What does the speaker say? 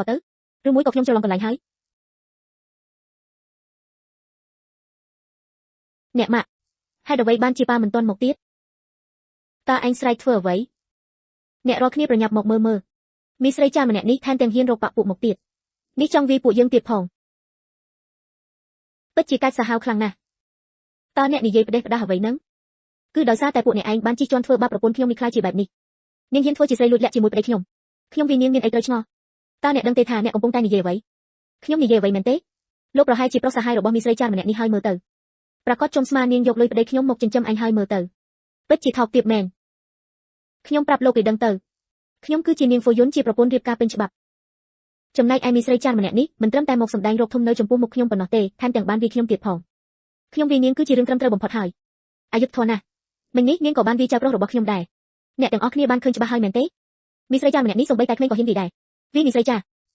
có tớiឬមួយក៏ខ្ញុំច្រឡំកន្លែងហើយអ្នកម៉ាក់ហេតុអ្វីបានជាប៉ាមិនទាន់មកទៀតតើអញស្រែកធ្វើអ្វីអ្នករាល់គ្នាប្រញាប់មកមើលមីស្រីចាស់ម្នាក់នេះថែមទាំងហ៊ានរកប៉ាពួកមកទៀតនេះចង់វាយពួកយើងទៀតផងពិតជាកាច់សាហាវខ្លាំងណាស់តើអ្នកនិយាយផ្ដេសផ្ដាស់អ្វីហ្នឹងគឺដោយសារតែពួកអ្នកឯងបានជិះជាន់ធ្វើបាបប្រពន្ធខ្ញុំនេះខ្លាចជាបែបនេះនាងហ៊ានធ្វើជាស្រីលួចលាក់ជាមួយប្តីខ្ញុំវានាងមានអីត្រូវឆ្ងល់តើអ្នកដឹងទេថាអ្នកកំពុងតែនិយាយអ្វីខ្ញុំនិយាយអ្វីមែនទេលោកប្រហែលជាប្រុសសាហាយរបស់មីស្រីចាស់ម្នាក់នេះហើយមើលទៅប្រកាសជុំស្មានាងយកលុយប្តីខ្ញុំមកចិញ្ចឹមអញហើយមើលទៅពិតជាថោកទាបមែនខ្ញុំប្រាប់លោកឲ្យដឹងទៅខ្ញុំគឺជានាងហ្វូយុនជាប្រពន្ធរៀបការពេញច្បាប់ចំណែកឯមីស្រីចាស់ម្នាក់នេះមិនត្រឹមតែមកសម្ដែងរកធំនៅចំពោះមុខខ្ញុំប៉ុណ្ណោះទេថែមទាំងបានវាយខ្ញុំទៀតផងខ្ញុំវាយនាងគឺជារឿងត្រឹមត្រូវបំផុតហើយអយុធធម៌ណាស់មិញនេះនាងក៏បានវាយចៅប្រុសរបស់ខ្ញុំដែរអ្នកទាំងអស់គ្នាបានឃើញច្បាស់ហើយមែនទេមីស្រីចាស់ម្នាក់នេះសូម្បីតែក្មេងក៏ហ៊ានវាយដែរវាយមីស្រីចាស់